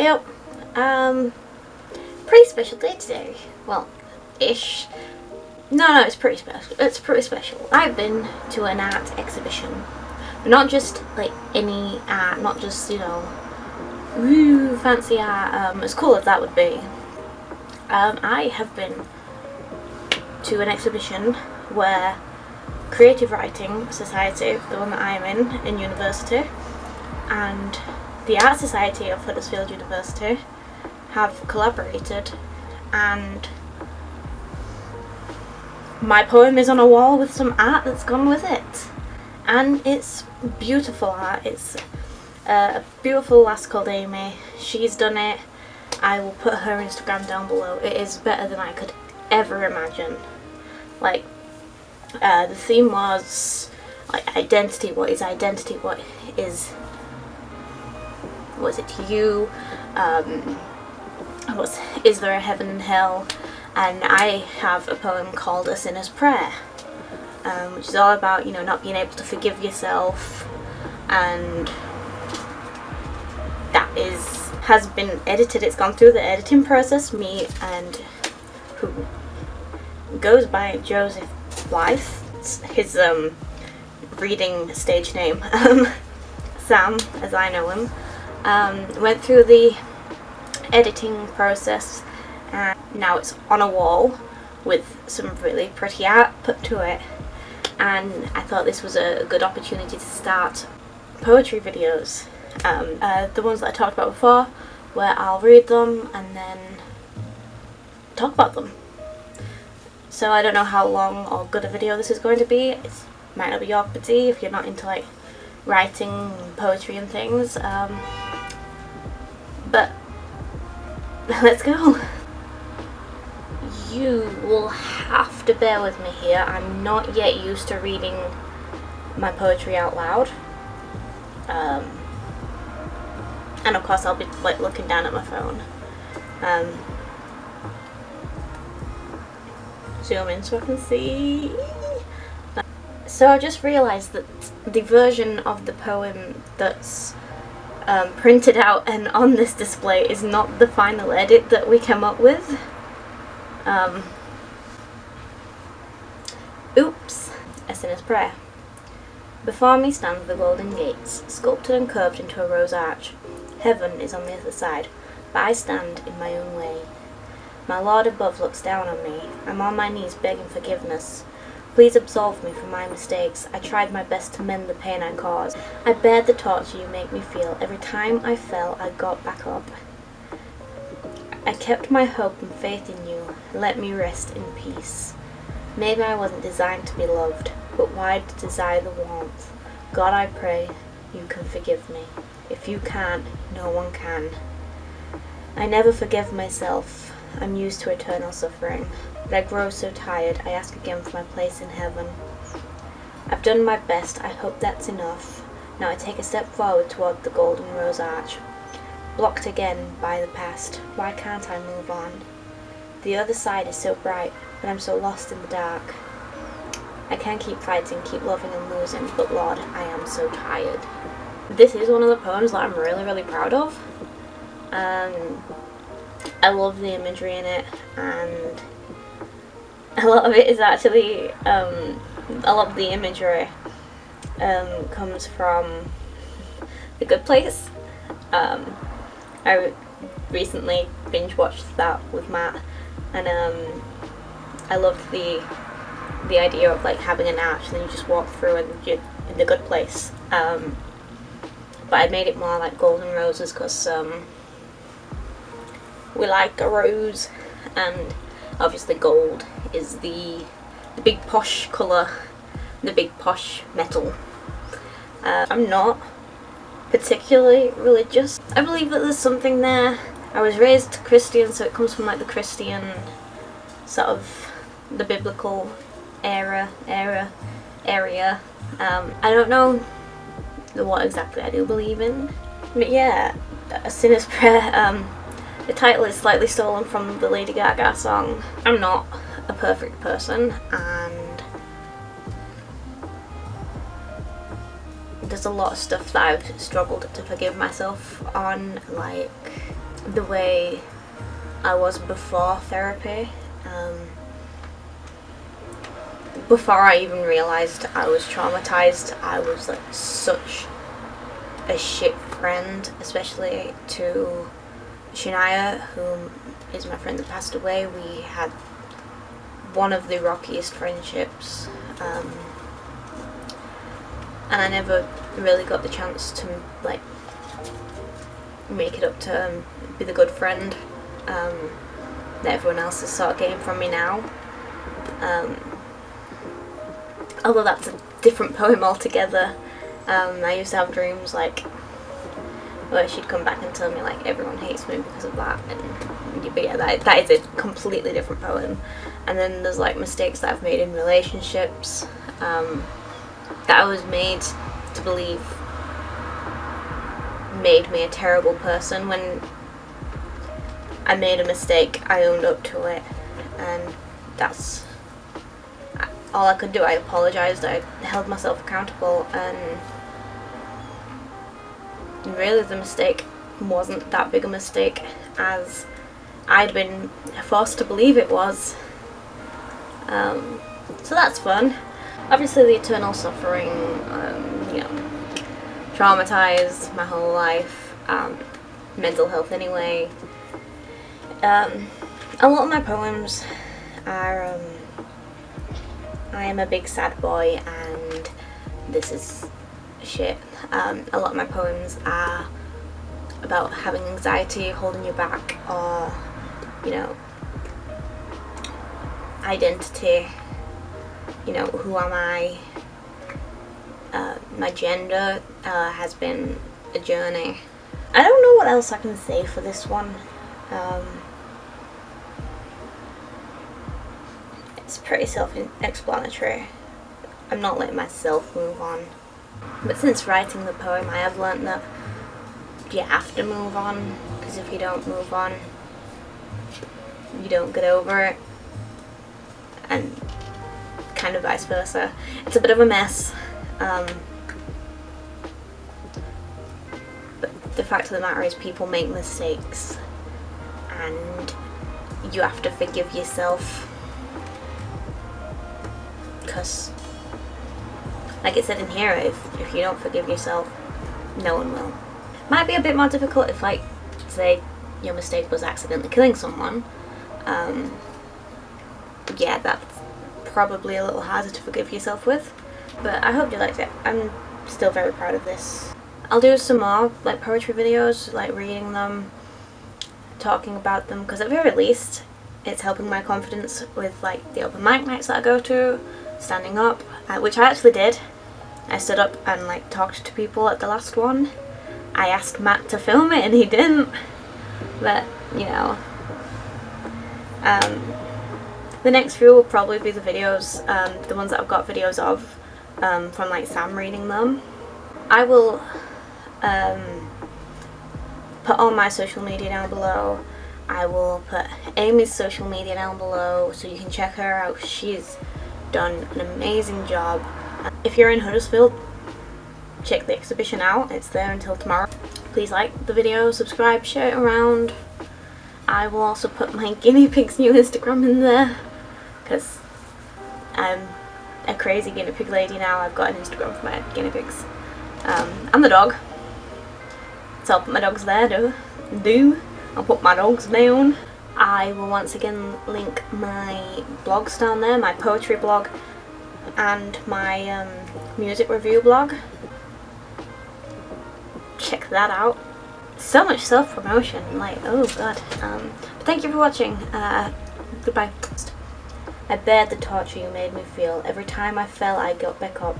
Yep. Pretty special day today. Well, ish. No, it's pretty special. It's pretty special. I've been to an art exhibition. Not just like any art, not just, you know, woo, fancy art, as cool as that would be. I have been to an exhibition where Creative Writing Society, the one that I am in university, and the Art Society of Huddersfield University have collaborated, and my poem is on a wall with some art that's gone with it, and it's beautiful art. It's a beautiful lass called Amy. She's done it. I will put her Instagram down below. It is better than I could ever imagine. Like, the theme was like identity. What is identity? What is it to you? Is there a heaven and hell? And I have a poem called A Sinner's Prayer, which is all about, you know, not being able to forgive yourself, and that has been edited. It's gone through the editing process. Me and who goes by Joseph Blythe, his reading stage name, Sam, as I know him, went through the editing process, and now it's on a wall with some really pretty art put to it. And I thought this was a good opportunity to start poetry videos, the ones that I talked about before, where I'll read them and then talk about them. So I don't know how long or good a video this is going to be. It might not be your cup of tea if you're not into like writing and poetry and things, but let's go. You will have to bear with me here. I'm not yet used to reading my poetry out loud. And of course I'll be like looking down at my phone. Zoom in so I can see. So I just realised that the version of the poem that's printed out and on this display is not the final edit that we came up with. Oops. A Sinner's Prayer. Before me stand the golden gates, sculpted and curved into a rose arch. Heaven is on the other side, but I stand in my own way. My Lord above looks down on me. I'm on my knees begging forgiveness. Please absolve me for my mistakes. I tried my best to mend the pain I caused. I bared the torture you make me feel. Every time I fell, I got back up. I kept my hope and faith in you. Let me rest in peace. Maybe I wasn't designed to be loved, but why to desire the warmth? God, I pray you can forgive me. If you can't, no one can. I never forgive myself. I'm used to eternal suffering, but I grow so tired. I ask again for my place in heaven. I've done my best. I hope that's enough. Now I take a step forward toward the golden rose arch. Blocked again by the past. Why can't I move on? The other side is so bright, but I'm so lost in the dark. I can't keep fighting, keep loving and losing, but Lord, I am so tired. This is one of the poems that I'm really, really proud of. I love the imagery in it, and a lot of it is actually, a lot of the imagery comes from The Good Place. I recently binge watched that with Matt, and I loved the idea of like having an arch and then you just walk through and you're in the good place. But I made it more like golden roses because we like a rose, and obviously gold is the big posh colour, the big posh metal. I'm not particularly religious. I believe that there's something there. I was raised Christian, so it comes from like the Christian sort of the biblical area. I don't know what exactly I do believe in, but yeah, A Sinner's Prayer. The title is slightly stolen from the Lady Gaga song. I'm not a perfect person, and there's a lot of stuff that I've struggled to forgive myself on, like the way I was before therapy. Before I even realised I was traumatised, I was like such a shit friend, especially to Shania, who is my friend that passed away. We had one of the rockiest friendships, and I never really got the chance to like make it up to be the good friend that everyone else is sort of getting from me now. Although that's a different poem altogether. I used to have dreams like where she'd come back and tell me like everyone hates me because of that, and but yeah, that is a completely different poem. And then there's like mistakes that I've made in relationships that I was made to believe made me a terrible person. When I made a mistake, I owned up to it, and that's all I could do. I apologised, I held myself accountable, and really the mistake wasn't that big a mistake as I'd been forced to believe it was. So that's fun. Obviously the eternal suffering, you know, traumatised my whole life, mental health anyway. A lot of my poems are I am a big sad boy and this is shit. A lot of my poems are about having anxiety holding you back, or, you know, identity, you know, who am I? My gender has been a journey. I don't know what else I can say for this one. It's pretty self-explanatory. I'm not letting myself move on. But since writing the poem, I have learnt that you have to move on, because if you don't move on, you don't get over it, and kind of vice versa. It's a bit of a mess, but the fact of the matter is people make mistakes, and you have to forgive yourself, because like it said in here, if you don't forgive yourself, no one will. Might be a bit more difficult if, like, say your mistake was accidentally killing someone. Yeah, that's probably a little harder to forgive yourself with, but I hope you liked it. I'm still very proud of this. I'll do some more like poetry videos, like reading them, talking about them, because at the very least it's helping my confidence with like the open mic nights that I go to, standing up, which I actually did. I stood up and like talked to people at the last one. I asked Matt to film it and he didn't, but you know. The next few will probably be the videos, the ones that I've got videos of, from like Sam reading them. I will put all my social media down below. I will put Amy's social media down below so you can check her out. She's done an amazing job. If you're in Huddersfield, check the exhibition out. It's there until tomorrow. Please like the video, subscribe, share it around. I will also put my guinea pig's new Instagram in there, because I'm a crazy guinea pig lady now. I've got an Instagram for my guinea pigs. And the dog. So I'll put my dogs there, I'll put my dogs down. I will once again link my blogs down there, my poetry blog and my music review blog. Check that out. So much self-promotion, like, oh god. But thank you for watching. Goodbye. I bared the torture you made me feel. Every time I fell, I got back up.